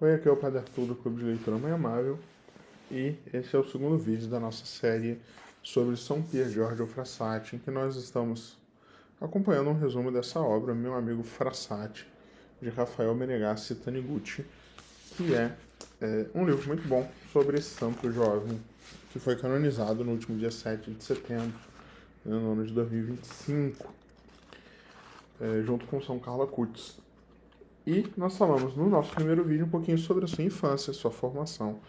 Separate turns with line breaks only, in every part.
Oi, aqui é o Padre Arthur do Clube de Leitura Mãe Amável e esse é o segundo vídeo da nossa série sobre São Pier Giorgio Frassati, em que nós estamos acompanhando um resumo dessa obra, Meu Amigo Frassati, de Rafael Menegassi Taniguchi, que é um livro muito bom sobre esse santo jovem que foi canonizado no último dia 7 de setembro, no ano de 2025, junto com São Carlo Acutis. E nós falamos no nosso primeiro vídeo um pouquinho sobre a sua infância, sua formação,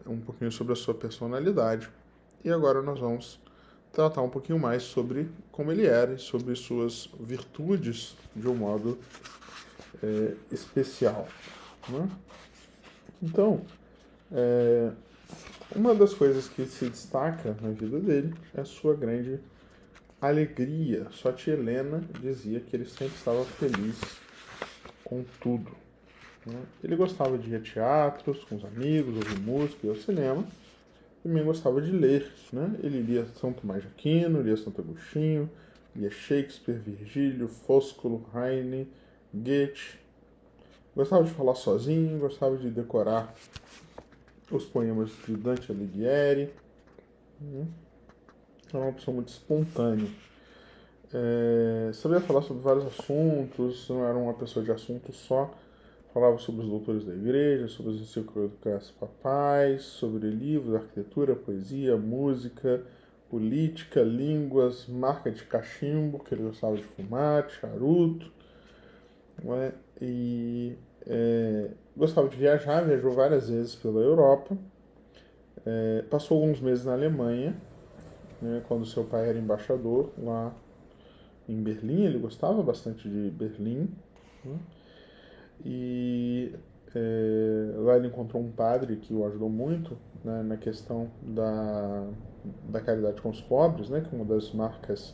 um pouquinho sobre a sua personalidade. E agora nós vamos tratar um pouquinho mais sobre como ele era e sobre suas virtudes de um modo especial. Né? Então, uma das coisas que se destaca na vida dele é a sua grande alegria. Sua tia Helena dizia que ele sempre estava feliz com tudo. Né? Ele gostava de ir a teatros com os amigos, ouvir música, ir ao cinema. Também gostava de ler. Né? Ele lia São Tomás de Aquino, lia Santo Agostinho, lia Shakespeare, Virgílio, Foscolo, Heine, Goethe. Gostava de falar sozinho, gostava de decorar os poemas de Dante Alighieri. Era uma pessoa muito espontânea. Sabia falar sobre vários assuntos, não era uma pessoa de assunto só. Falava sobre os doutores da igreja, sobre as encíclicas papais, sobre livros, arquitetura, poesia, música, política, línguas, marca de cachimbo, que ele gostava de fumar, de charuto. Né? E gostava de viajar, viajou várias vezes pela Europa. Passou alguns meses na Alemanha, né, quando seu pai era embaixador lá em Berlim. Ele gostava bastante de Berlim. Né? E lá ele encontrou um padre que o ajudou muito, né, na questão da caridade com os pobres, né, que é uma das marcas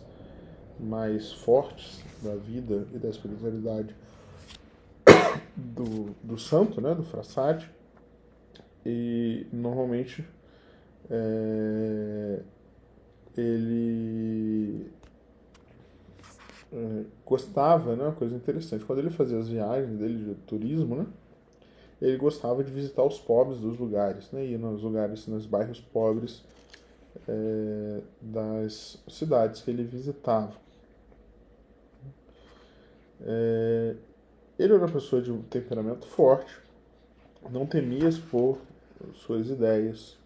mais fortes da vida e da espiritualidade do santo, né, do Frassati. E normalmente ele gostava, né, uma coisa interessante, quando ele fazia as viagens dele de turismo, né, ele gostava de visitar os pobres dos lugares, né, ir nos lugares, nos bairros pobres das cidades que ele visitava. Ele era uma pessoa de um temperamento forte, não temia expor suas ideias,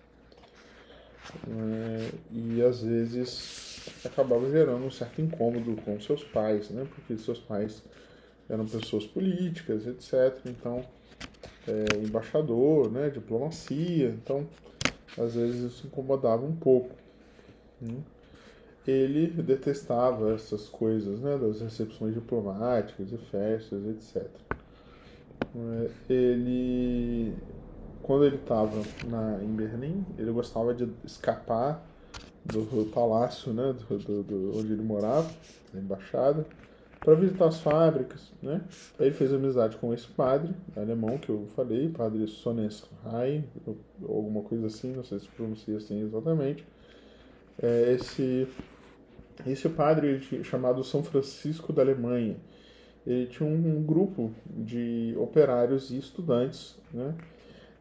e às vezes acabava gerando um certo incômodo com seus pais, né, porque seus pais eram pessoas políticas, etc. Então, embaixador, né, diplomacia, então às vezes isso incomodava um pouco. Né? Ele detestava essas coisas, né, das recepções diplomáticas e festas, etc. Quando ele estava em Berlim, ele gostava de escapar do palácio, né, onde ele morava, da embaixada, para visitar as fábricas, né? Aí ele fez amizade com esse padre alemão que eu falei, padre Sonnenschein, ou alguma coisa assim, não sei se pronuncia assim exatamente. Esse padre chamado São Francisco da Alemanha, ele tinha um grupo de operários e estudantes, né?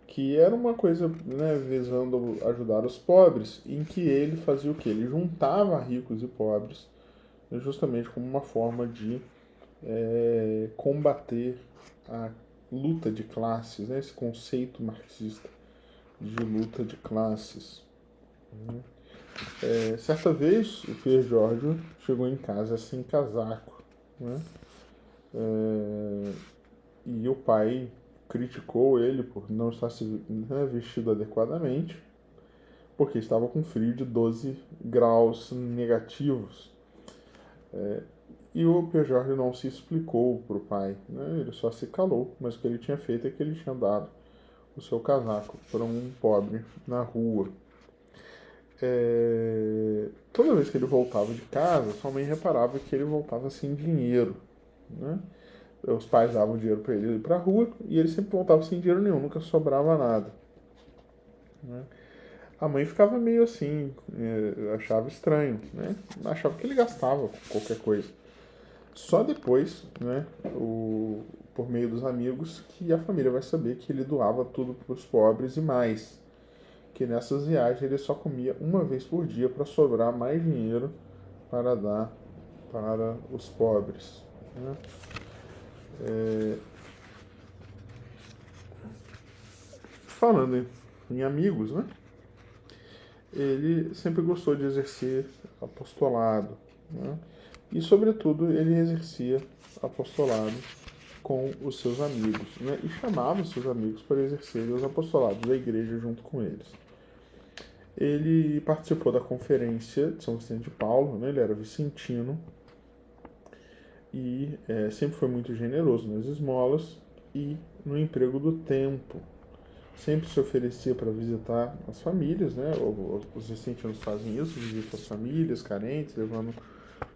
Que era uma coisa, né, visando ajudar os pobres, em que ele fazia o quê? Ele juntava ricos e pobres, justamente como uma forma de combater a luta de classes, né, esse conceito marxista de luta de classes. Certa vez o Pier Giorgio chegou em casa sem casaco, né, e o pai criticou ele por não estar vestido adequadamente, porque estava com frio de 12 graus negativos. E o Pier não se explicou para o pai, né? Ele só se calou, mas o que ele tinha feito é que ele tinha dado o seu casaco para um pobre na rua. Toda vez que ele voltava de casa, sua mãe reparava que ele voltava sem dinheiro, né? Os pais davam dinheiro para ele ir para a rua e ele sempre voltava sem dinheiro nenhum, nunca sobrava nada. Né? A mãe ficava meio assim, achava estranho, né? Achava que ele gastava qualquer coisa. Só depois, né, por meio dos amigos, que a família vai saber que ele doava tudo para os pobres e mais. Que nessas viagens ele só comia uma vez por dia para sobrar mais dinheiro para dar para os pobres. Né? Falando em amigos, né? Ele sempre gostou de exercer apostolado. Né? E, sobretudo, ele exercia apostolado com os seus amigos. Né? E chamava os seus amigos para exercerem os apostolados da igreja junto com eles. Ele participou da conferência de São Vicente de Paulo, né? Ele era vicentino e sempre foi muito generoso nas esmolas e no emprego do tempo. Sempre se oferecia para visitar as famílias, né? Os vicentinos fazem isso, visitam as famílias carentes, levando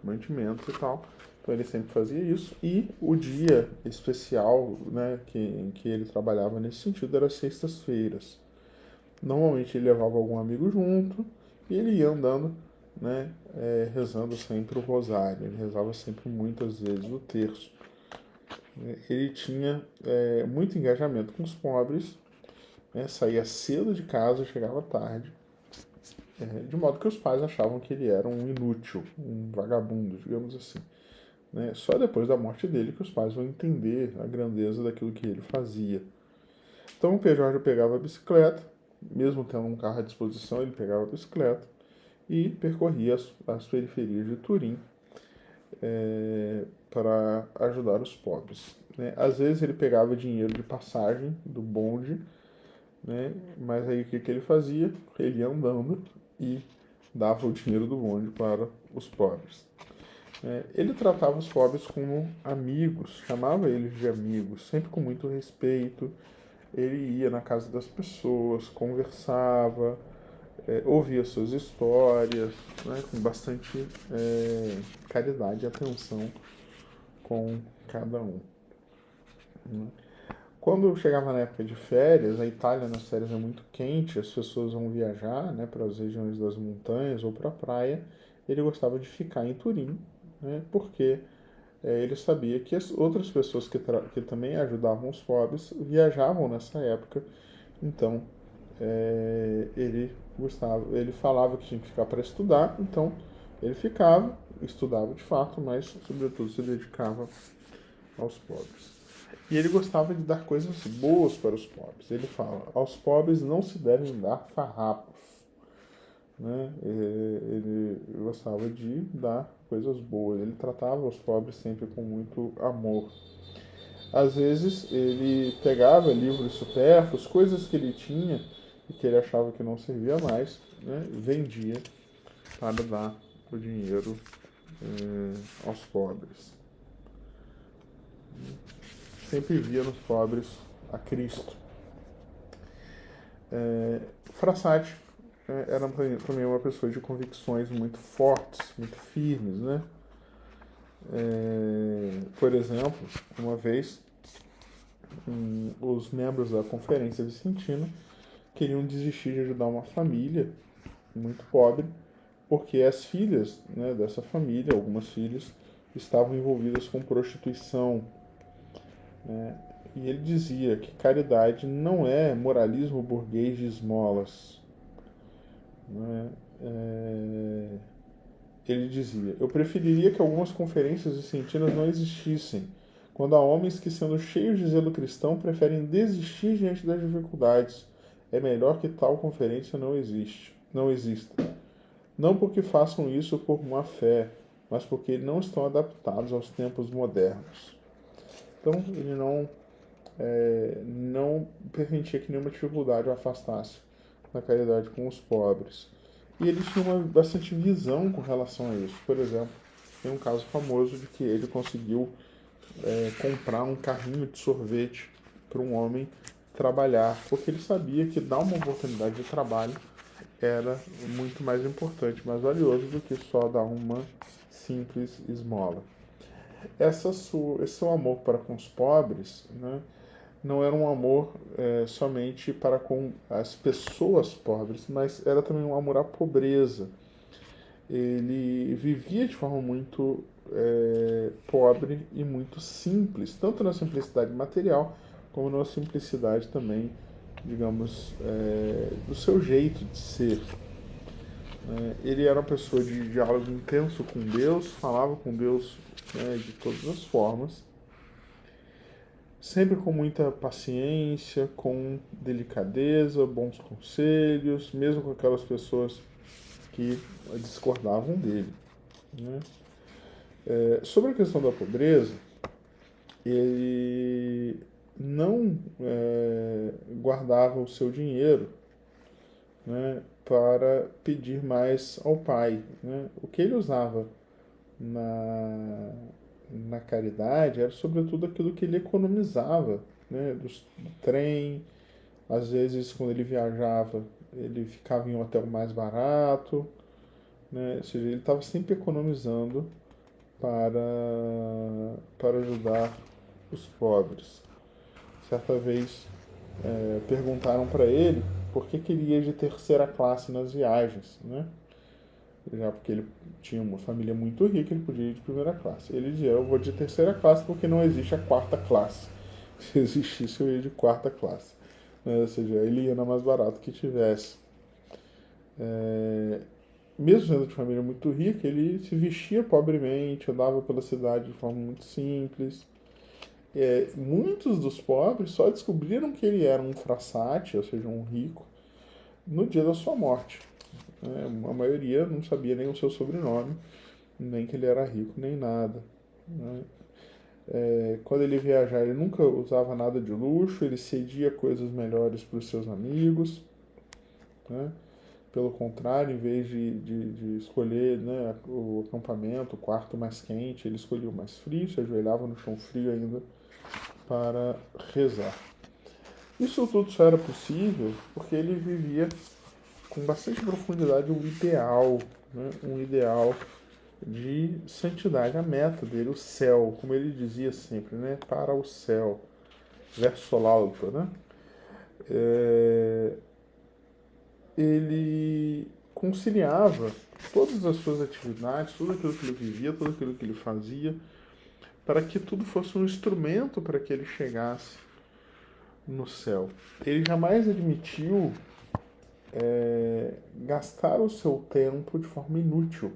mantimentos e tal. Então ele sempre fazia isso. E o dia especial, né, em que ele trabalhava nesse sentido era sextas-feiras. Normalmente ele levava algum amigo junto e ele ia andando, né, rezando sempre o rosário. Ele rezava sempre muitas vezes o terço. Ele tinha muito engajamento com os pobres, né, saía cedo de casa, chegava tarde, de modo que os pais achavam que ele era um inútil, um vagabundo, digamos assim. Né? Só depois da morte dele que os pais vão entender a grandeza daquilo que ele fazia. Então o Pedro pegava a bicicleta, mesmo tendo um carro à disposição, ele pegava a bicicleta e percorria as periferias de Turim para ajudar os pobres. Né? Às vezes ele pegava dinheiro de passagem do bonde, né? Mas aí o que ele fazia? Ele ia andando e dava o dinheiro do bonde para os pobres. Ele tratava os pobres como amigos, chamava eles de amigos, sempre com muito respeito. Ele ia na casa das pessoas, conversava, ouvia suas histórias, né, com bastante caridade e atenção com cada um. Né? Quando chegava na época de férias, a Itália nas férias é muito quente, as pessoas vão viajar, né, para as regiões das montanhas ou para a praia. Ele gostava de ficar em Turim, né, porque ele sabia que as outras pessoas que também ajudavam os pobres viajavam nessa época. Então ele falava que tinha que ficar para estudar, então ele ficava, estudava de fato, mas sobretudo se dedicava aos pobres. E ele gostava de dar coisas boas para os pobres. Ele fala: aos pobres não se devem dar farrapos. Né? Ele gostava de dar coisas boas. Ele tratava os pobres sempre com muito amor. Às vezes ele pegava livros supérfluos, coisas que ele tinha e que ele achava que não servia mais, né? Vendia para dar o dinheiro aos pobres. Sempre via nos pobres a Cristo. Frassati era também uma pessoa de convicções muito fortes, muito firmes, né? Por exemplo, uma vez os membros da Conferência Vicentina queriam desistir de ajudar uma família muito pobre, porque as filhas, né, dessa família, algumas filhas, estavam envolvidas com prostituição. Né? E ele dizia que caridade não é moralismo burguês de esmolas. Né? Ele dizia: eu preferiria que algumas conferências vicentinas não existissem, quando há homens que, sendo cheios de zelo cristão, preferem desistir diante das dificuldades. É melhor que tal conferência não exista. Não porque façam isso por má fé, mas porque não estão adaptados aos tempos modernos. Então ele não permitia que nenhuma dificuldade o afastasse da caridade com os pobres. E ele tinha bastante visão com relação a isso. Por exemplo, tem um caso famoso de que ele conseguiu comprar um carrinho de sorvete para um homem trabalhar, porque ele sabia que dar uma oportunidade de trabalho era muito mais importante, mais valioso do que só dar uma simples esmola. Esse seu amor para com os pobres, né, não era um amor somente para com as pessoas pobres, mas era também um amor à pobreza. ele vivia de forma muito pobre e muito simples, tanto na simplicidade material, como na simplicidade também, digamos, do seu jeito de ser. Ele era uma pessoa de diálogo intenso com Deus, falava com Deus, de todas as formas, sempre com muita paciência, com delicadeza, bons conselhos, mesmo com aquelas pessoas que discordavam dele. Né? Sobre a questão da pobreza, ele não guardava o seu dinheiro, né, para pedir mais ao pai. Né? O que ele usava na caridade era sobretudo aquilo que ele economizava, né, do trem. Às vezes, quando ele viajava, ele ficava em um hotel mais barato, né? Ou seja, ele estava sempre economizando para ajudar os pobres. Certa vez perguntaram para ele por que queria de terceira classe nas viagens, né? Já porque ele tinha uma família muito rica, ele podia ir de primeira classe. Ele dizia: eu vou de terceira classe porque não existe a quarta classe. Se existisse, eu ia de quarta classe. Ou seja, ele ia na mais barato que tivesse. Mesmo sendo de família muito rica, ele se vestia pobremente, andava pela cidade de forma muito simples. Muitos dos pobres só descobriram que ele era um frassate, ou seja, um rico, no dia da sua morte. A maioria não sabia nem o seu sobrenome, nem que ele era rico, nem nada. Né? Quando ele viajava, ele nunca usava nada de luxo, ele cedia coisas melhores para os seus amigos. Né? Pelo contrário, em vez de escolher, né, o acampamento, o quarto mais quente, ele escolhia o mais frio, se ajoelhava no chão frio ainda para rezar. Isso tudo só era possível porque ele vivia com bastante profundidade um ideal de santidade. A meta dele, o céu, como ele dizia sempre, né, para o céu, verso alto, né? Ele conciliava todas as suas atividades, tudo aquilo que ele vivia, tudo aquilo que ele fazia, para que tudo fosse um instrumento para que ele chegasse no céu. Ele jamais admitiu gastar o seu tempo de forma inútil.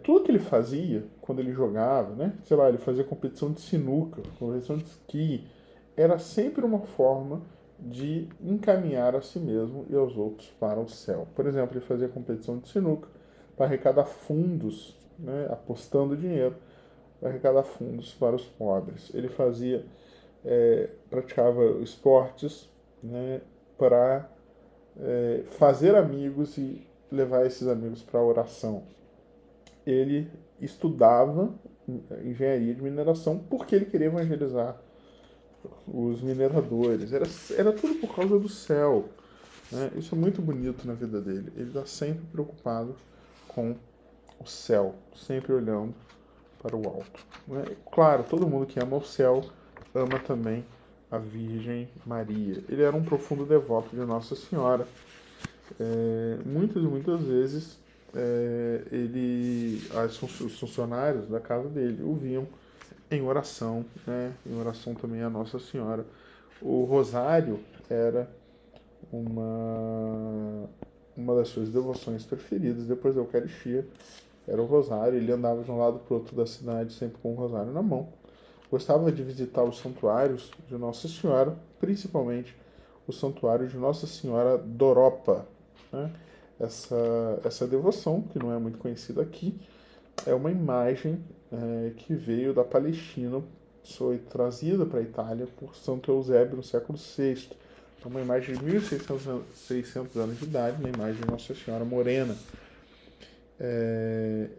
Tudo que ele fazia, quando ele jogava, né? Sei lá, ele fazia competição de sinuca, competição de esqui, era sempre uma forma de encaminhar a si mesmo e aos outros para o céu. Por exemplo, ele fazia competição de sinuca para arrecadar fundos, né? Apostando dinheiro para arrecadar fundos para os pobres. Ele praticava esportes, né? Para fazer amigos e levar esses amigos para a oração. Ele estudava engenharia de mineração porque ele queria evangelizar os mineradores. Era tudo por causa do céu. Né? Isso é muito bonito na vida dele. Ele está sempre preocupado com o céu, sempre olhando para o alto. Né? Claro, todo mundo que ama o céu ama também a Virgem Maria. Ele era um profundo devoto de Nossa Senhora. Muitas e muitas vezes os funcionários da casa dele o viam em oração, né? Em oração também a Nossa Senhora. O rosário era uma das suas devoções preferidas, depois da Eucaristia, era o rosário. Ele andava de um lado para o outro da cidade sempre com o rosário na mão. Gostava de visitar os santuários de Nossa Senhora, principalmente o santuário de Nossa Senhora Doropa. Né? Essa devoção, que não é muito conhecida aqui, é uma imagem que veio da Palestina, foi trazida para a Itália por Santo Eusébio no século VI. É uma imagem de 1600 anos de idade, uma imagem de Nossa Senhora Morena.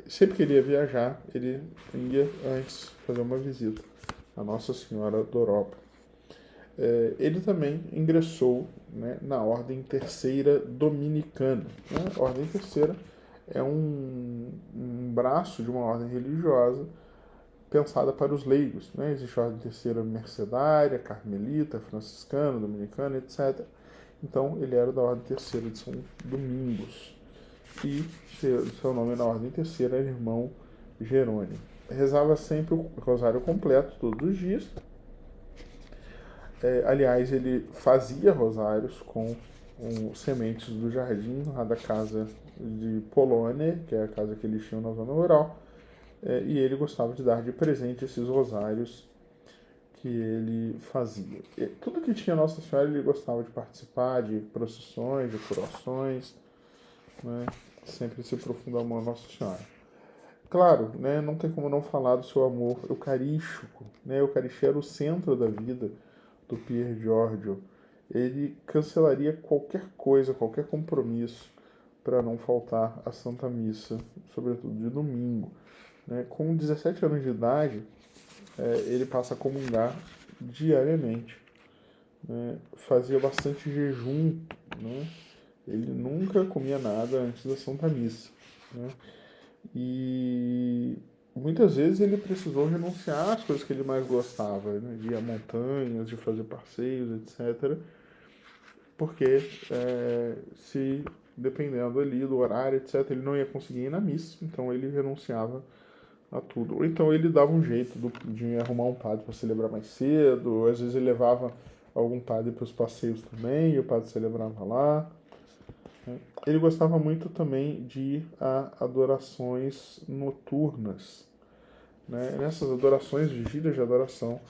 Sempre que ele ia viajar, ele ia antes fazer uma visita a Nossa Senhora Doropa. Ele também ingressou, né, na Ordem Terceira Dominicana. Né? A Ordem Terceira é um braço de uma ordem religiosa pensada para os leigos. Né? Existe a Ordem Terceira Mercedária, Carmelita, Franciscana, Dominicana, etc. Então, ele era da Ordem Terceira de São Domingos. e seu nome na ordem terceira era irmão Jerônimo. Rezava sempre o rosário completo todos os dias. Aliás, ele fazia rosários com sementes do jardim lá da casa de Polônia, que é a casa que eles tinham na zona rural, e ele gostava de dar de presente esses rosários que ele fazia. Tudo que tinha Nossa Senhora ele gostava de participar, de procissões, de curações, né? Sempre se aprofundar amor a Nossa Senhora. Claro, né, não tem como não falar do seu amor eucarístico. Né? A Eucaristia era o centro da vida do Pier Giorgio. Ele cancelaria qualquer coisa, qualquer compromisso para não faltar à Santa Missa, sobretudo de domingo. Né? Com 17 anos de idade, ele passa a comungar diariamente. Né? Fazia bastante jejum. Né? Ele nunca comia nada antes da Santa Missa. Né? E muitas vezes ele precisou renunciar às coisas que ele mais gostava, né? De ir a montanhas, de fazer passeios, etc. Porque se dependendo ali do horário, etc., ele não ia conseguir ir na missa, então ele renunciava a tudo. Ou então ele dava um jeito de arrumar um padre para celebrar mais cedo, ou às vezes ele levava algum padre para os passeios também, e o padre celebrava lá. Ele gostava muito também de ir a adorações noturnas. Né? Nessas adorações, vigílias de adoração,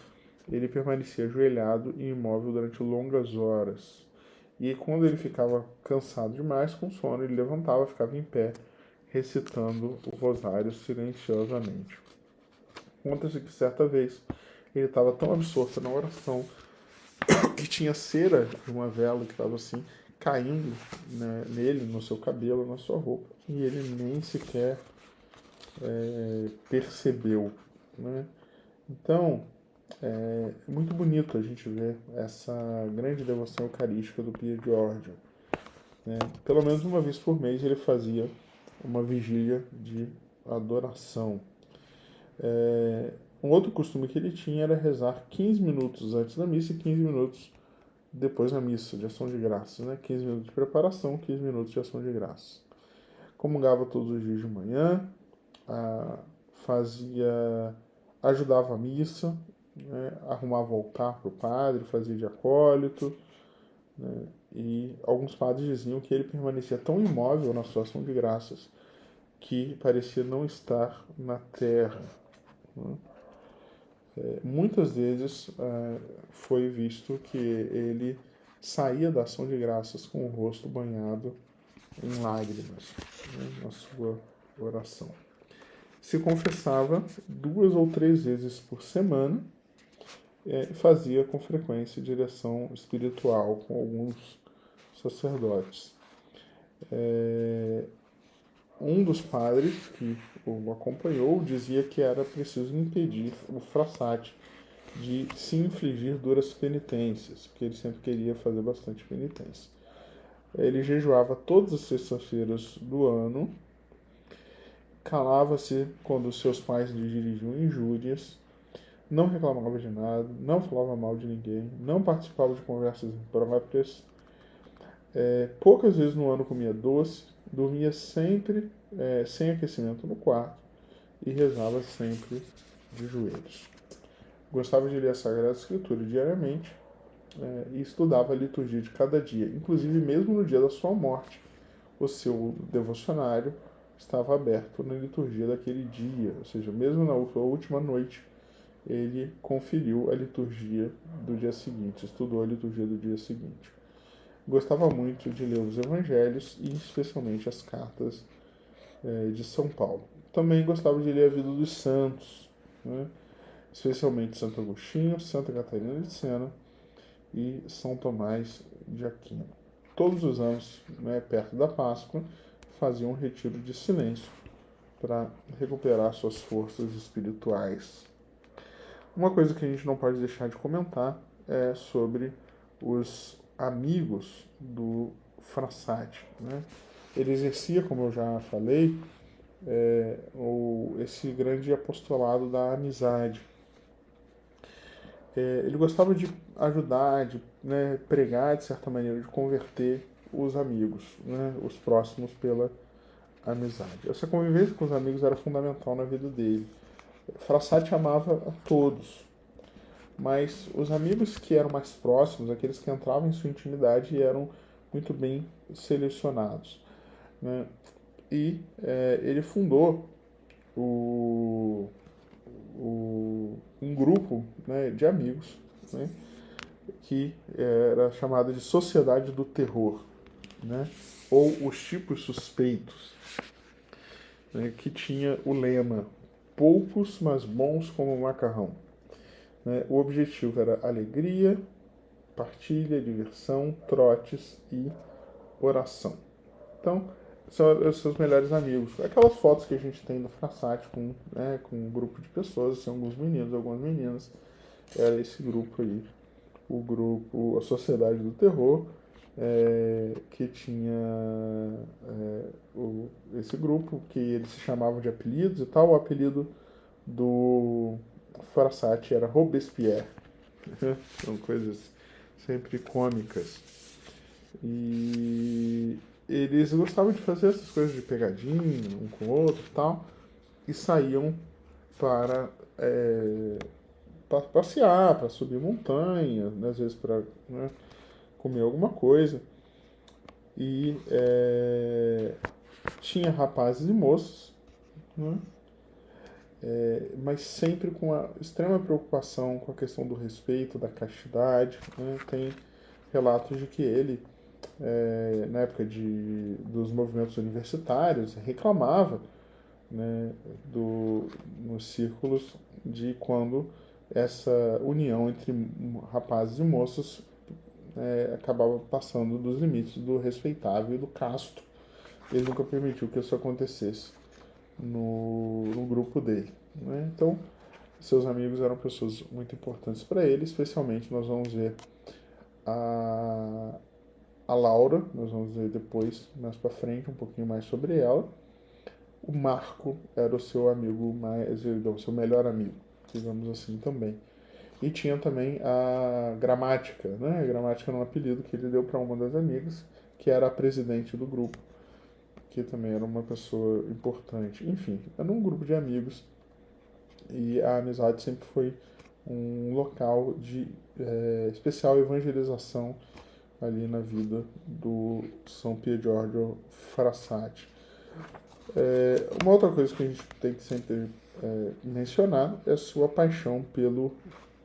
ele permanecia ajoelhado e imóvel durante longas horas. E quando ele ficava cansado demais, com sono, ele levantava, ficava em pé, recitando o rosário silenciosamente. Conta-se que certa vez ele estava tão absorto na oração que tinha cera de uma vela que estava assim caindo, né, nele, no seu cabelo, na sua roupa, e ele nem sequer percebeu. Né? Então, é muito bonito a gente ver essa grande devoção eucarística do Pier Giorgio. Né? Pelo menos uma vez por mês ele fazia uma vigília de adoração. Um outro costume que ele tinha era rezar 15 minutos antes da missa e 15 minutos depois da missa, de ação de graças. Né? 15 minutos de preparação, 15 minutos de ação de graças. Comungava todos os dias de manhã, ajudava a missa, né? Arrumava o altar para o padre, fazia de acólito. Né? E alguns padres diziam que ele permanecia tão imóvel na sua ação de graças que parecia não estar na terra. Né? Muitas vezes foi visto que ele saía da ação de graças com o rosto banhado em lágrimas, né, na sua oração. Se confessava 2 ou 3 vezes por semana e fazia com frequência direção espiritual com alguns sacerdotes. Um dos padres que o acompanhou dizia que era preciso impedir o Frassati de se infligir duras penitências, porque ele sempre queria fazer bastante penitência. Ele jejuava todas as sextas-feiras do ano, calava-se quando seus pais lhe dirigiam injúrias, não reclamava de nada, não falava mal de ninguém, não participava de conversas impróprias, poucas vezes no ano comia doce, dormia sempre sem aquecimento no quarto e rezava sempre de joelhos. Gostava de ler a Sagrada Escritura diariamente e estudava a liturgia de cada dia, inclusive mesmo no dia da sua morte. O seu devocionário estava aberto na liturgia daquele dia, ou seja, mesmo na última noite, ele conferiu a liturgia do dia seguinte, estudou a liturgia do dia seguinte. Gostava muito de ler os evangelhos e especialmente as cartas de São Paulo. Também gostava de ler a vida dos santos, né? Especialmente Santo Agostinho, Santa Catarina de Sena e São Tomás de Aquino. Todos os anos, né, perto da Páscoa, faziam um retiro de silêncio para recuperar suas forças espirituais. Uma coisa que a gente não pode deixar de comentar é sobre os amigos do Frassati. Né? Ele exercia, como eu já falei, esse grande apostolado da amizade. Ele gostava de ajudar, de pregar, de certa maneira, de converter os amigos, né, os próximos pela amizade. Essa convivência com os amigos era fundamental na vida dele. Frassati amava a todos, mas os amigos que eram mais próximos, aqueles que entravam em sua intimidade, eram muito bem selecionados, né? E ele fundou o, um grupo, né, de amigos, né, que era chamado de Sociedade do Terror, né, ou os Tipos Suspeitos, né, que tinha o lema poucos, mas bons como macarrão. Né? O objetivo era alegria, partilha, diversão, trotes e oração. Então, são os seus melhores amigos. Aquelas fotos que a gente tem do Frassati com, né, com um grupo de pessoas, assim, alguns meninos, algumas meninas. Era esse grupo aí, o grupo, a Sociedade do Terror, que tinha esse grupo, que eles se chamavam de apelidos e tal. O apelido do Frassati era Robespierre. São coisas sempre cômicas. E eles gostavam de fazer essas coisas de pegadinha, um com o outro e tal, e saíam para, para passear, para subir montanha, né, às vezes para, né, comer alguma coisa. E tinha rapazes e moças, né, mas sempre com a extrema preocupação com a questão do respeito, da castidade. Né. Tem relatos de que ele, na época dos movimentos universitários, reclamava, né, nos círculos de quando essa união entre rapazes e moças acabava passando dos limites do respeitável e do casto. Ele nunca permitiu que isso acontecesse no grupo dele. Né? Então, seus amigos eram pessoas muito importantes para ele, especialmente nós vamos ver a Laura, nós vamos ver depois, mais para frente, um pouquinho mais sobre ela. O Marco era o seu amigo mais, o seu melhor amigo, digamos assim também. E tinha também a Gramática, né? A Gramática era um apelido que ele deu para uma das amigas, que era a presidente do grupo, que também era uma pessoa importante. Enfim, era um grupo de amigos e a amizade sempre foi um local de especial evangelização ali na vida do São Pier Giorgio Frassati. Uma outra coisa que a gente tem que sempre mencionar é a sua paixão pelo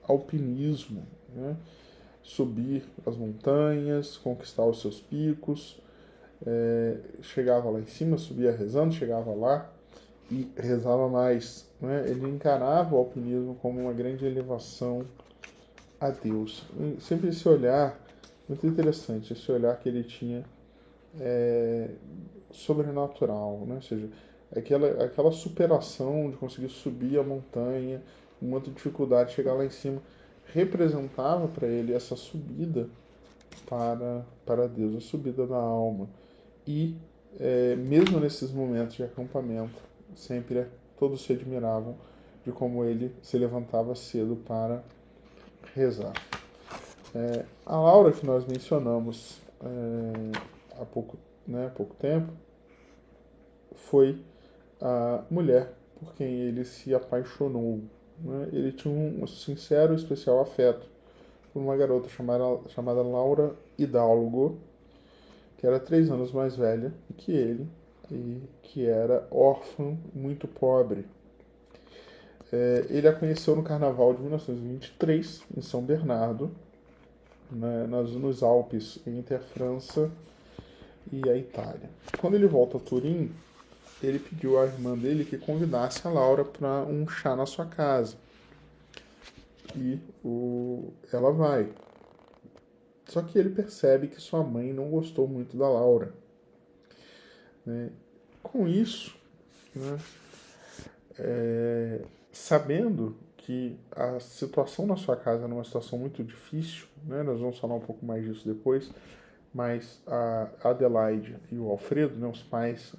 alpinismo, né? Subir as montanhas, conquistar os seus picos. Chegava lá em cima, subia rezando, chegava lá e rezava mais. Né? Ele encarava o alpinismo como uma grande elevação a Deus. E sempre esse olhar, muito interessante, esse olhar que ele tinha sobrenatural, né? Ou seja, aquela superação de conseguir subir a montanha, com muita dificuldade, chegar lá em cima, representava para ele essa subida para Deus, a subida da alma. E mesmo nesses momentos de acampamento, sempre todos se admiravam de como ele se levantava cedo para rezar. A Laura, que nós mencionamos há pouco tempo, foi a mulher por quem ele se apaixonou. Né? Ele tinha um sincero e especial afeto por uma garota chamada Laura Hidalgo, que era 3 anos mais velha que ele e que era órfã, muito pobre. Ele a conheceu no carnaval de 1923, em São Bernardo, né, nos Alpes, entre a França e a Itália. Quando ele volta a Turim, ele pediu à irmã dele que convidasse a Laura para um chá na sua casa. E ela vai. Só que ele percebe que sua mãe não gostou muito da Laura. Né? Com isso, né, sabendo que a situação na sua casa era uma situação muito difícil, né, nós vamos falar um pouco mais disso depois, mas a Adelaide e o Alfredo, né, os pais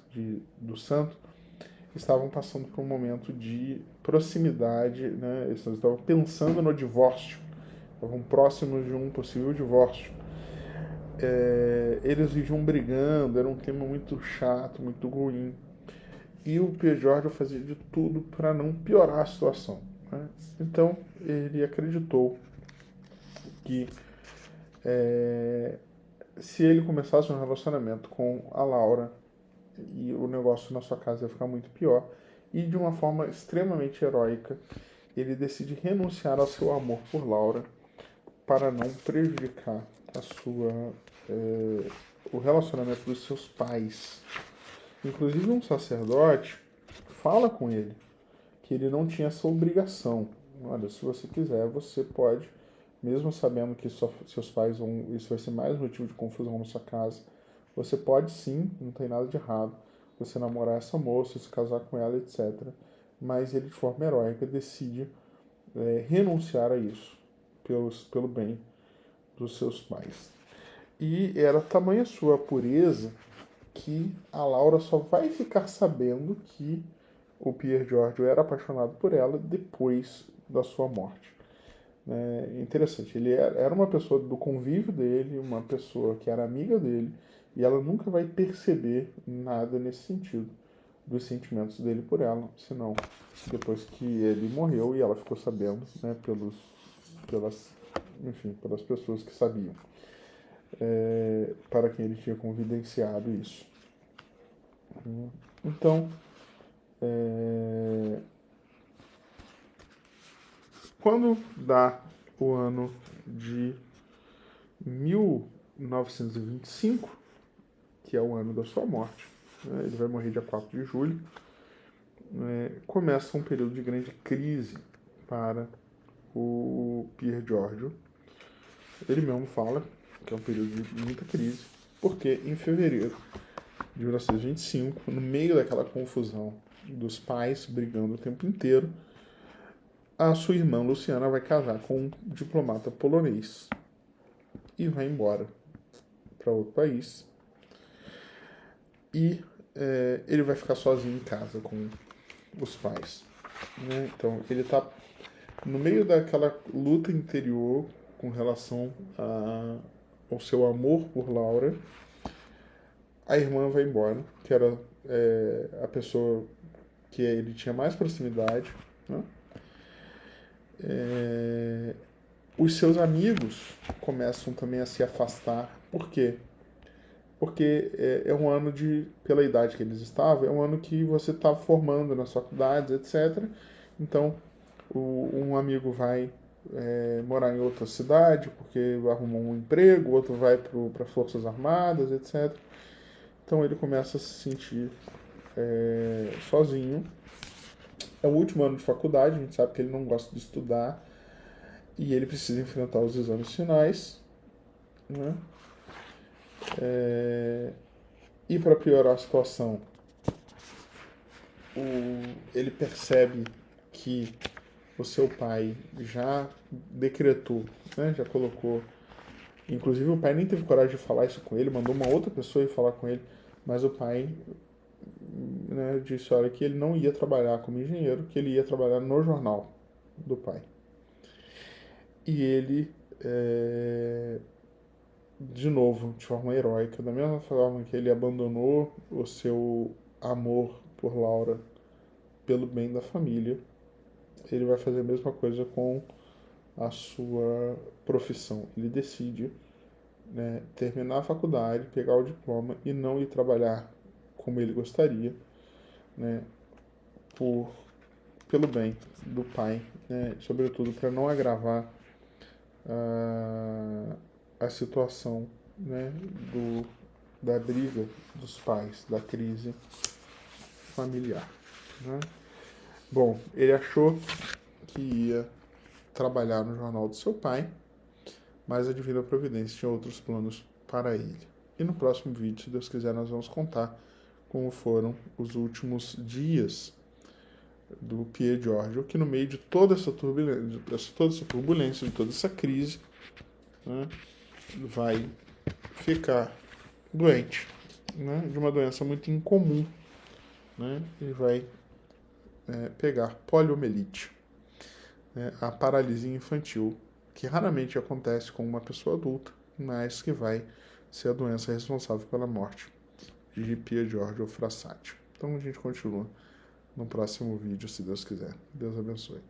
do santo, estavam passando por um momento de proximidade, né, eles estavam pensando no divórcio, estavam próximos de um possível divórcio. Eles viviam brigando, era um clima muito chato, muito ruim. E o Pierre Giorgio fazia de tudo para não piorar a situação, né? Então ele acreditou que se ele começasse um relacionamento com a Laura, e o negócio na sua casa ia ficar muito pior. E de uma forma extremamente heróica, ele decide renunciar ao seu amor por Laura para não prejudicar a o relacionamento dos seus pais. Inclusive um sacerdote fala com ele que ele não tinha essa obrigação. Olha, se você quiser, você pode, mesmo sabendo que seus pais vão, isso vai ser mais motivo de confusão na sua casa, você pode sim, não tem nada de errado, você namorar essa moça, se casar com ela, etc. Mas ele, de forma heróica, decide renunciar a isso, pelo bem dos seus pais. E era tamanha sua pureza que a Laura só vai ficar sabendo que o Pierre Giorgio era apaixonado por ela depois da sua morte. Interessante, ele era uma pessoa do convívio dele, uma pessoa que era amiga dele, e ela nunca vai perceber nada nesse sentido, dos sentimentos dele por ela, senão depois que ele morreu e ela ficou sabendo, né, pelas pessoas que sabiam, para quem ele tinha confidenciado isso. Então, quando dá o ano de 1925, que é o ano da sua morte, né, ele vai morrer dia 4 de julho, começa um período de grande crise para o Pierre Giorgio. Ele mesmo fala que é um período de muita crise, porque em fevereiro de 1925, no meio daquela confusão dos pais brigando o tempo inteiro, a sua irmã Luciana vai casar com um diplomata polonês e vai embora para outro país. E ele vai ficar sozinho em casa com os pais, né? Então ele está no meio daquela luta interior com relação ao seu amor por Laura. A irmã vai embora, que era a pessoa que ele tinha mais proximidade, né? Os seus amigos começam também a se afastar. Por quê? Porque é um ano pela idade que eles estavam, é um ano que você está formando nas faculdades, etc. Então, um amigo vai morar em outra cidade porque arrumou um emprego, outro vai para Forças Armadas, etc. Então ele começa a se sentir sozinho. É o último ano de faculdade, a gente sabe que ele não gosta de estudar e ele precisa enfrentar os exames finais, né? E para piorar a situação, ele percebe que o seu pai já decretou, né, já colocou. Inclusive o pai nem teve coragem de falar isso com ele, mandou uma outra pessoa ir falar com ele, mas o pai, né, disse, olha, que ele não ia trabalhar como engenheiro, que ele ia trabalhar no jornal do pai. E ele, de novo, de forma heróica, da mesma forma que ele abandonou o seu amor por Laura pelo bem da família, ele vai fazer a mesma coisa com a sua profissão. Ele decide, né, terminar a faculdade, pegar o diploma e não ir trabalhar como ele gostaria, né, pelo bem do pai, né, sobretudo para não agravar a situação, né, da briga dos pais, da crise familiar, né? Bom, ele achou que ia trabalhar no jornal do seu pai, mas a Divina Providência tinha outros planos para ele. E no próximo vídeo, se Deus quiser, nós vamos contar como foram os últimos dias do Pierre Giorgio, que no meio de toda essa turbulência, de toda essa crise, né, vai ficar doente, né, de uma doença muito incomum, né, e vai pegar poliomielite, né, a paralisia infantil, que raramente acontece com uma pessoa adulta, mas que vai ser a doença responsável pela morte de Pierre Giorgio Frassati. Então, então a gente continua no próximo vídeo, se Deus quiser. Deus abençoe.